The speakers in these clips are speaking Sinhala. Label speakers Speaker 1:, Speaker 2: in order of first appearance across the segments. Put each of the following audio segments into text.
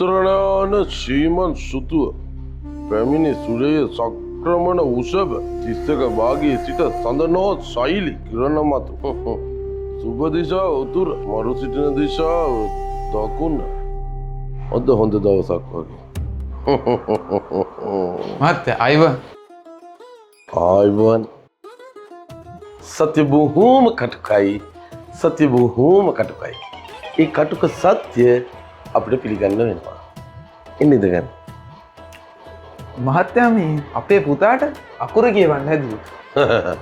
Speaker 1: උත්තරණාන ශ්‍රීමන් සුතුව පැමිණි සුරේ සක්‍රමණ උෂභ තිස්සක භාගයේ සිට සඳනෝ ශෛලි කිරණ මතු සුබ දිශා උතුර මරු සිටින දිශාව දකුණ හොඳ දවසක් වගේ
Speaker 2: මහත්තයා
Speaker 1: ආයිබෝන් සත්‍ය බොහෝම කටුකයි සත්‍ය බොහෝම කටුකයි ඒ කටුක සත්‍ය අපිට පිළිගන්න වෙනවා එන්න ඉඳගන්න
Speaker 2: මහත්තයා මේ අපේ පුතාට අකුර කියවන්න හැදුවා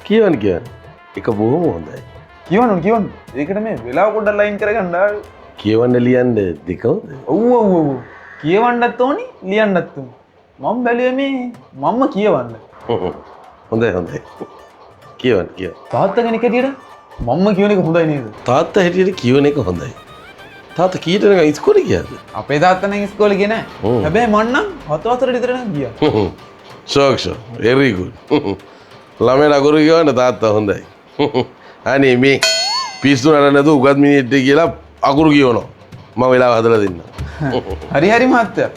Speaker 1: කියවන්න එක බොහොම හොඳයි
Speaker 2: කියවන්න ඒකට මේ වෙලාව පොඩ්ඩක් ලයින් කරගන්න
Speaker 1: කියවන්න ලියන්න දෙකවද
Speaker 2: ඔව් කියවන්නත් ඕනි ලියන්නත් ඕනි මම බැලුවේ මේ මම්ම කියවන්න
Speaker 1: හොඳයි කියවන්න
Speaker 2: තාත්තා කෙනෙක් හැටියට මම්ම කියවන එක හොඳයි නේද
Speaker 1: තාත්තා හැටියට කියවන එක හොඳයි තාත්තා කීයට නිකන් ඉස්කෝලේ ගියාද
Speaker 2: අපේ තාත්තා නම් ඉස්කෝලේ ගියේ නැහැ හැබැයි මං නම් 7 වසරේ විතර නම් ගියා
Speaker 1: ෂෝක් very good ළමයට අකුරු කියවන්න තාත්තා හොඳයි අනේ මේ පිස්සු නඩ නැතුව උගත් මිනිහෙක් කියලා අකුරු කියවනවා මම වෙලාව හදලා දෙන්න
Speaker 2: හරි මහත්තයා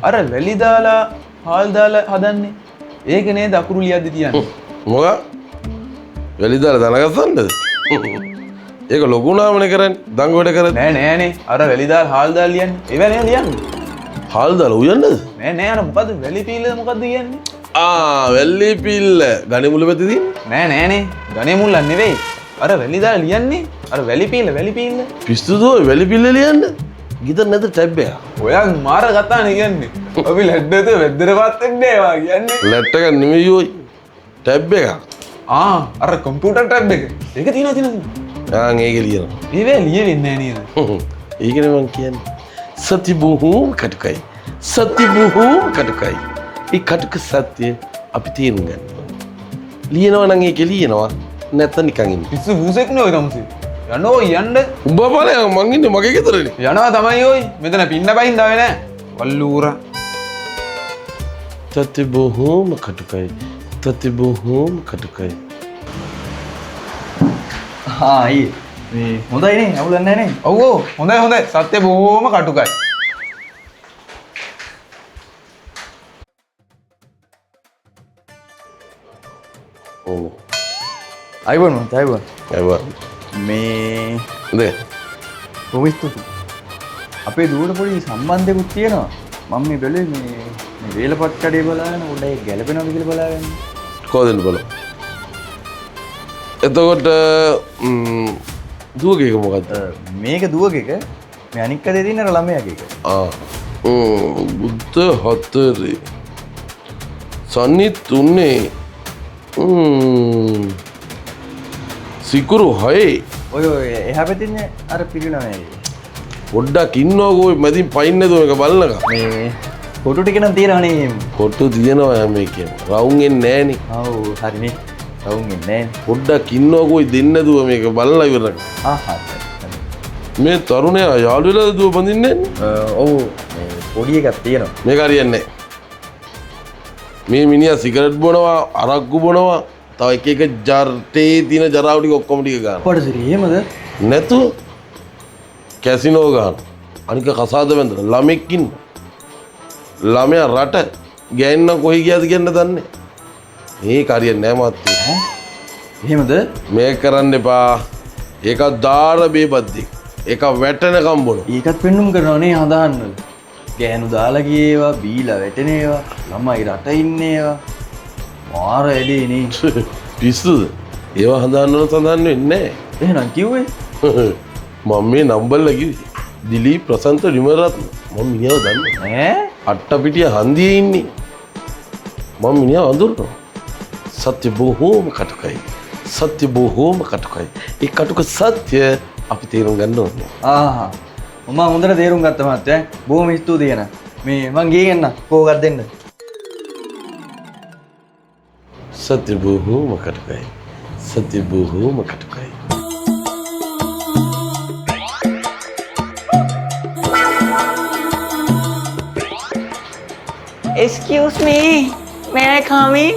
Speaker 2: අර වැලි දාලා හාල් දාලා හදන්නේ ඒක නේද අකුරු ලියද්දි තියන්නේ
Speaker 1: මොකක් වැලි දාලා දනගස්සන්නද ඒක ලොකු නාමනේ කරන්නේ දඟ වැඩ කරන්නේ
Speaker 2: නෑනේ අර වැලි දාලා හාල් දාලා ලියන්නේ ඒව නේ ලියන්නේ
Speaker 1: හාල් දාලා උයන්නද
Speaker 2: නෑ අර මොකද්ද වැලි පීල්ල මොකද්ද කියන්නේ
Speaker 1: වැලි පිල්ල ගණි මුල පැත්තේ තියෙන්නේ
Speaker 2: නෑනේ ගණේ මුල්ල නෙවෙයි අර වැලි දාලා ලියන්නේ අර වැලි පීල්ල
Speaker 1: පිස්සුද ඔය වැලි පිල්ල ලියන්න ගිතර නැද ටැබ් එක
Speaker 2: ඔයා මාර කතානේ කියන්නේ අපි ලැඩ්ඩත වැද්දරපත් වෙන්නේ ඒවා කියන්නේ
Speaker 1: ලැට් එක නෙමෙයි ඔය ටැබ් එක
Speaker 2: අර කම්පියුටර් ටැබ් එක ඒක තියෙනවා
Speaker 1: ඒක ලියනවා
Speaker 2: ඒවේ ලියෙන්නේ නෑ නේද
Speaker 1: ඒකනේ මං කියන්නේ සත්‍ය බොහෝම කටුකයි ඒ කටුක සත්‍ය අපි තේරුම් ගන්න ලියනවා නම් ඒක ලියනවා නැත්නම් නිකන් ඉන්න
Speaker 2: පිස්සු වූසෙක් නේ ඔය තමසි යන්න
Speaker 1: උඹ බලය මං ඉන්නේ මගේ ගෙදරනේ
Speaker 2: යනවා තමයි ඔය මෙතන පින්න බහින්න ආවේ නෑ වල්ලූර
Speaker 1: සත්‍ය බොහෝම කටුකයි
Speaker 3: අයියේ මේ හොඳයිනේ අවුලක් නැහැ නේ
Speaker 2: ඔව් හොඳයි සත්‍ය බොහෝම කටුකයි
Speaker 3: අයිබෝන්
Speaker 1: මේ
Speaker 3: කොහොමද අපේ දුවට පොඩි සම්බන්ධයක්ත් තියෙනවා මම මේ බැලුවේ මේ වේලපත් කඩේ බලාගෙන උඩේ ගැලපෙනවද කියලා බලාගෙන
Speaker 1: කොහෙන්ද බලමු එතකොට දුවගේ මොකක්ද
Speaker 3: මේක දුවගේක මේ අනික් කඩේ තියෙන අර ළමයාගේ එක
Speaker 1: බුද්ධ හතරේ සන්නි තුනේ සිකුරු හයේ
Speaker 3: ඔය එහා පැතින්නේ අර පිරිනවනේ
Speaker 1: පොඩ්ඩක් ඉන්නකෝ මැදින් පයින් නැතුව එක බලනක
Speaker 3: මේ කොටු ටික නම් තියෙනවනේ
Speaker 1: කොටු තියෙනවා හැම එකෙන් රවුම් එන්නේ නැහනේ
Speaker 3: ඔව් හරිනේ රවුම් එන්නේ නැහැ
Speaker 1: පොඩ්ඩක් ඉන්නකෝ දෙන්න නැතුව මේක බලලා ඉවරනක මේ තරුණයා යාළු වෙලාද දුව බඳින්නේ
Speaker 3: ඔව් මේ පොඩි එකක් තියෙනවා
Speaker 1: මේක හරියන්නේ මේ මිනිහා සිගරට් බොනවා අරක්කු බොනවා තව එක ජර්ටේ තියෙන ජරාව ටික ඔක්කොම ටික ගන්න.
Speaker 3: පොඩසරි එහෙමද?
Speaker 1: නැතු කැසිනෝ ගන්න. අනික කසාද බඳලා ළමෙක් ඉන්න. ළමයා රට ගෑන්න කොහි ගියාද කියන්න දන්නේ. මේක හරියන්නේ නැහැ මහත්තයෝ.
Speaker 3: එහෙමද?
Speaker 1: මේක කරන්න එපා. ඒක දාර බේබද්දි. ඒක වැටෙනකම් බොන.
Speaker 3: ඒකත් පෙන්නුම් කරනවනේ හදාන්න. ගෑනු දාලා ගියේවා, බීලා වැටෙන ඒවා, ළමයි රට ඉන්නේ ඒවා. මාර එදී නේ
Speaker 1: පිස්සුද ඒවා හදාන්න සඳහන් වෙන්නේ නැහැ
Speaker 3: එහෙනම් කිව්වේ
Speaker 1: මම මේ නම්බර්ලා කිව්වේ දිලීප් ප්‍රසන්ත විමරත්න මම මිනිහව දන්නේ අට්ටපිටිය හන්දියේ ඉන්නේ මම මිනිහව අඳුරනවා සත්‍ය බොහෝම කටුකයි ඒ කටුක සත්‍ය අපි තේරුම් ගන්න ඕනේ
Speaker 3: මම හොඳට තේරුම් ගත්තා මහත්තයා බොහොම ස්තුතියි එන මේ මං ගියගෙන කෝකක් දෙන්න
Speaker 1: සත්‍ය බොහෝම කටුකයි
Speaker 4: Excuse me, may I come in?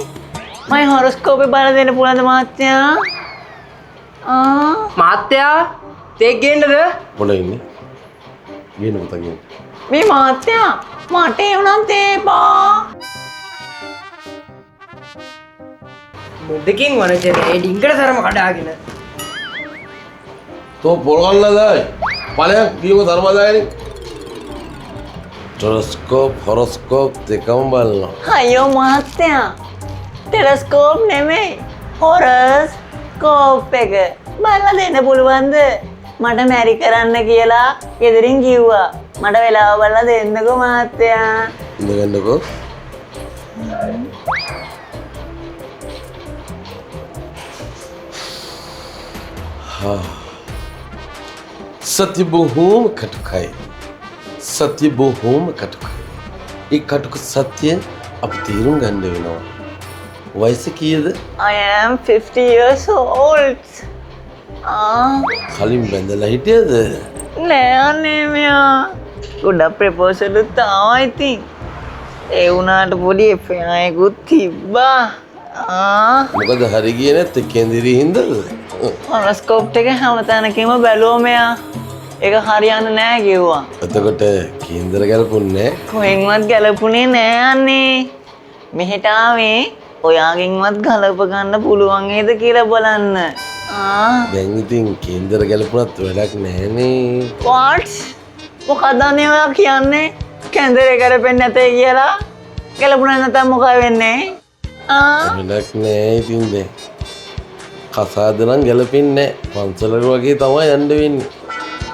Speaker 4: My horoscope බල දෙන්න පුළුවන්ද මහත්තයා?
Speaker 5: මහත්තයා තේ ගේන්නද?
Speaker 1: මොන ඉන්නේ? ගේන්න පුතා ගේන්න.
Speaker 4: මේ මහත්තයා මට එවනම් තේපා.
Speaker 5: මුද්දකින් වනචන ඒ ඩිංකට තරම කඩාගෙන
Speaker 1: तो පොරවල්ලදායි පලයක් කියව ධර්මදායන ටොරස්කෝප් හොරස්කෝප් දෙකම බලනවා.
Speaker 4: අයියෝ මහත්තයා ටෙලස්කෝප් නෙමෙයි හොරස්කෝප් එක බලලා දෙන්න පුළුවන්ද? මට මැරි කරන්න කියලා ගෙදරින් කිව්වා. මට වෙලාව බලලා දෙන්නකෝ මහත්තයා.
Speaker 1: ඉඳගන්නකෝ. सत्य बहुम कटुकाई सत्य बहुम कटुकाई ये कटुक सत्य अब तीरुं गंडे विनो वैसे किए
Speaker 4: I am 50 years old.
Speaker 1: खाली बंदला हिटियද
Speaker 4: නෑ අනේ මෙයා ගොඩක් ප්‍රපෝසල් තාම ඉතින් ඒ වුණාට පොඩි එෆ්ఐකුත් තිබ්බා.
Speaker 1: මොකද හරි ගියේ නැත්තේ කේන්දිරි හින්දාද
Speaker 4: හොරස්කෝප් එක හැමතැනකම බැලුවා මෙයා. ඒක හරියන්නේ නෑ කිව්වා.
Speaker 1: එතකොට කේන්දර ගැලපුන්නේ
Speaker 4: කොහෙන්වත් ගැලපුණේ නෑ අනේ. මෙහෙට ආවේ ඔයාගෙන්වත් ගලප ගන්න පුළුවන් නේද කියලා බලන්න.
Speaker 1: දැන් ඉතින් කේන්දර ගැලපුණත් වැඩක් නැහනේ.
Speaker 4: what? මොකක්ද අනේ ඔයා කියන්නේ? කේන්දරේ ගැලපෙන්නේ නැතේ කියලා? ගැලපුණා නැත්නම් මොකද වෙන්නේ?
Speaker 1: වැඩක් නෑ ඉතින් දැන්. කසාද නම් ගැලපෙන්නේ නැහැ. පන්සලක වගේ තමයි යන්න වෙන්නේ.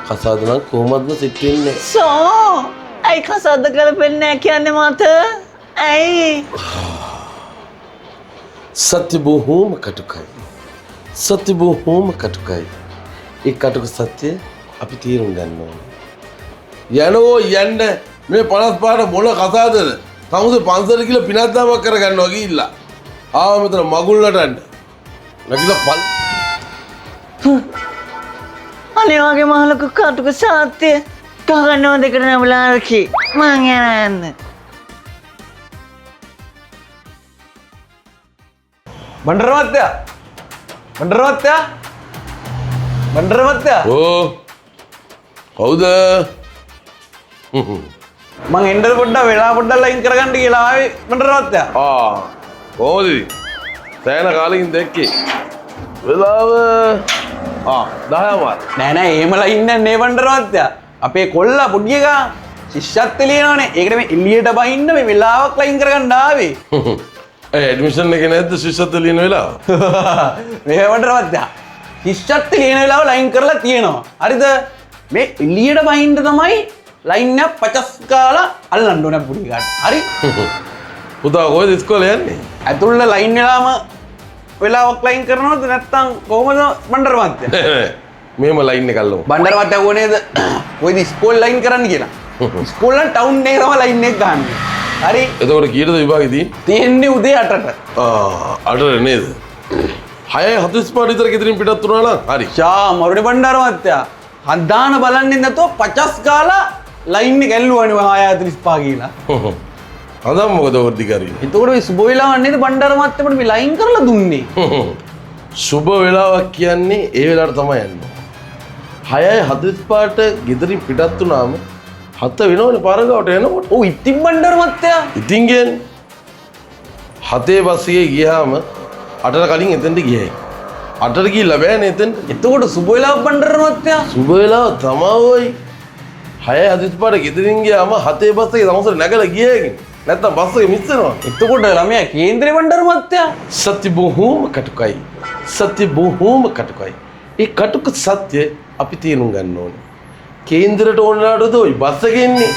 Speaker 1: කසාද නම් කොහොමත්ම සිත් වෙන්නේ නැහැ.
Speaker 4: සෝ අයි කසාද ගැලපෙන්නේ නැහැ කියන්නේ මට? ඇයි?
Speaker 1: सत्य बहुम कटुकाई सत्य बहुम कटुकाई ඒ කටුක සත්‍ය අපි තීරුම් ගන්න ඕනේ. යනෝ යන්න මේ 55ට මොන කතාවද? තමුසේ පන්සල කියලා පිනක්දාමක් කරගන්නවා ගිහිල්ලා. ආව මෙතන මගුල් නටන්න. නැගිලා පල්.
Speaker 4: අනේ වගේ මහලක කටුක සත්‍ය ගහගන්නව දෙකට නබලා ආරකි. මං යන්න.
Speaker 2: බණ්ඩරමත්තයා
Speaker 1: ඕ කවුද?
Speaker 2: මං එන්ඩර් පොඩ්ඩක් වෙලා පොඩ්ඩක් ලයින් කරගන්න කියලා ආවේ බණ්ඩරමත්තයා.
Speaker 1: කොහොමද? සෑහෙන කාලෙකින් දැක්කේ. වෙලාව 10:00
Speaker 2: නෑ එහෙම ලයින් නෑ බණ්ඩරමත්තයා. අපේ කොල්ලා පොඩි එකා ශිෂ්‍යත්වය ලියනවනේ. ඒකට මේ එළියට බහින්න මේ වෙලාවක් ලයින් කරගන්න ආවේ.
Speaker 1: ඇඩ්මිෂන් එක නැද්ද ශිෂ්‍යත්ව ලියන වෙලාව?
Speaker 2: මේ බණ්ඩරමත්තයා ශිෂ්‍යත්වය ලියන වෙලාව ලයින් කරලා තියෙනවා. හරිද? මේ එළියට බහින්න තමයි ලයින් එක 50 කාලා අල්ලන්න ඕන පුඩි කාට. හරි?
Speaker 1: පුතා කොහෙද ඉස්කෝලේ යන්නේ?
Speaker 2: ඇතුළේ ලයින් වෙලාම වෙලාවක් ලයින් කරනවද නැත්නම් කොහොමද බණ්ඩරමත්තයා?
Speaker 1: මෙහෙම ලයින් එක අල්ලමු.
Speaker 2: බණ්ඩරමත්තයා ඕනේද? කොයිද ඉස්කෝල් ලයින් කරන්න කියලා? ඉස්කෝල් නම් ටවුන් එකේ තමයි ලයින් එක ගන්න. හරි?
Speaker 1: එතකොට කීයටද විභාගේ
Speaker 2: තියෙන්නේ උදේ 8ට.
Speaker 1: අඩර නේද? 6:45 විතර ගෙදරින් පිටත් වුණා නම් හරි.
Speaker 2: මරුනේ බණ්ඩරමත්තයා. හදාන බලන්නේ නැතුව 50 කාලා ලයින් එක ඇල්ලුවානේ 6:45 කියලා.
Speaker 1: අදම් මොකද වර්ධි කරේ?
Speaker 2: එතකොට මේ සුබ වෙලාවක් නේද බණ්ඩරමත්තයාට මේ ලයින් කරලා දුන්නේ?
Speaker 1: සුබ වෙලාවක් කියන්නේ ඒ වෙලාවට තමයි යන්නේ. 6:45ට ගෙදරින් පිටත් වුණාම 7 වෙනවනේ පාරගාවට එනකොට.
Speaker 2: ඔව් ඉතින් බණ්ඩරමත්තයා.
Speaker 1: ඉතින් කියන්නේ 7 බස්සියේ ගියාම 8ට කලින් එතෙන්ට ගියයි. 8ට ගිහිල්ලා බෑනේ එතෙන්ට.
Speaker 2: එතකොට සුබ වෙලාවක් බණ්ඩරමත්තයා.
Speaker 1: සුබ වෙලාව තමයි 6:45ට ගෙදරින් ගියාම 7 බස් එකේ තමසර නැගලා ගියේකින්. නැත්තම් බස් එක මිස් වෙනවා.
Speaker 2: එතකොට ළමයා කේන්ද්‍රේ බණ්ඩරමත්තයා.
Speaker 1: सत्य बहुम कटुकाई सत्य बहुम कटुकाई ඒ කටුක සත්‍ය අපි තේරුම් ගන්න ඕනේ. කේන්දරට ඕනලාටද ওই බස් එකේ ඉන්නේ.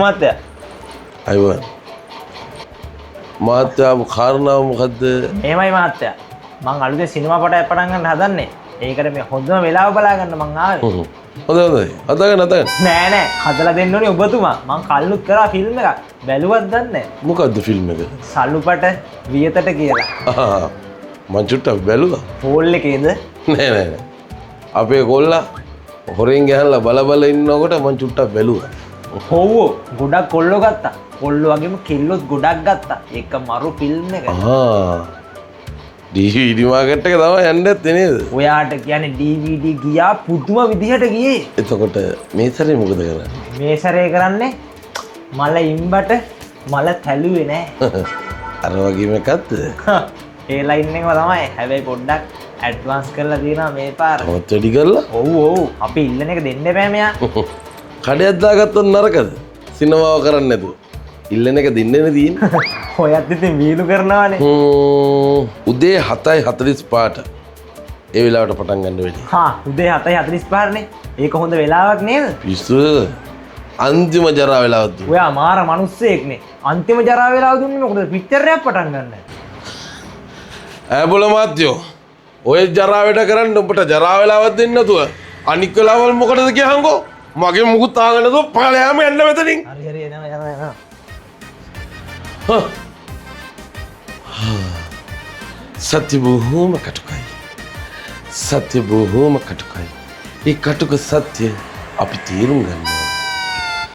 Speaker 2: මත්තයා.
Speaker 1: අයිවා. මාත්‍යා කාරණාව මොකද්ද?
Speaker 5: එහෙමයි මහත්තයා. මං අලුතෙන් සිනමා පටයක් පටන් ගන්න හදන්නේ. ඒකට මේ හොඳම වෙලාව බලා ගන්න මං ආවේ.
Speaker 1: හොඳයි. අදාගන්න.
Speaker 5: නෑ නෑ හදලා දෙන්න ඕනේ ඔබතුමා. මං කල්ලුත් කරා ෆිල්ම් එකක්. බැලුවත් දන්නේ නෑ.
Speaker 1: මොකද්ද ෆිල්ම් එක?
Speaker 5: සල්ලුපට වියතට කියලා.
Speaker 1: මං චුට්ටක් බැලුවා.
Speaker 5: හෝල් එකේද?
Speaker 1: නෑ. අපේ කොල්ලා හොරෙන් ගහලා බල ඉන්නකොට මං චුට්ටක් බැලුවා.
Speaker 5: හොව්වෝ ගොඩක් කොල්ලෝ ගත්තා. කොල්ලෝ වගේම කෙල්ලොත් ගොඩක් ගත්තා. ඒක මරු ෆිල්ම් එක.
Speaker 1: DVD මාකට් එක තමයි යන්න ඇත්තේ නේද?
Speaker 5: ඔයාට කියන්නේ DVD ගියා පුදුම විදිහට ගියේ.
Speaker 1: එතකොට මේ සැරේ මොකද කරන්නේ?
Speaker 5: මේ සැරේ කරන්නේ මල ඉම්බට මල තැළුවේ නෑ.
Speaker 1: අර වගේම එකක්ද?
Speaker 5: ඒ ලයින් එකම තමයි. හැබැයි පොඩ්ඩක් ඇඩ්වාන්ස් කරලා තියෙනවා මේ පාර.
Speaker 1: මොකද වැඩි කරලා?
Speaker 5: ඔව් ඔව්. අපි ඉල්ලන එක දෙන්න එපා මෙයා.
Speaker 1: කඩයක් දාගත්තොත් නරකද? සිනමාව කරන්නේ නැතුව. ඉල්ලන එක දෙන්නේ තියෙන්නේ.
Speaker 5: ඔයත් ඉතින් වීලු කරනවානේ.
Speaker 1: උදේ 7:45ට ඒ වෙලාවට පටන් ගන්න වෙන්නේ.
Speaker 5: හා උදේ 7:45 නේ. ඒක හොඳ වෙලාවක් නේද?
Speaker 1: පිස්සු අන්තිම ජරා වෙලාවද?
Speaker 5: ඔයා මාර මිනිස්සෙක්නේ. අන්තිම ජරා වෙලාව දුන්නේ මොකද? පිච්චරයක් පටන් ගන්න.
Speaker 1: ඈ බොල මාත්‍යෝ. ඔය ජරා වැඩ කරන්න ඔබට ජරා වෙලාවක් දෙන්න නැතුව අනික් වෙලාවල් මොකටද කියහන්කෝ? මගේ මුකුත් ආගන්න නැතුව පළයාම යන්න මෙතනින්.
Speaker 5: හරි හරි එනවා.
Speaker 1: සත්‍ය බොහෝම කටුකයි. සත්‍ය බොහෝම කටුකයි. ඒ කටුක සත්‍ය අපි තේරුම් ගන්නවා.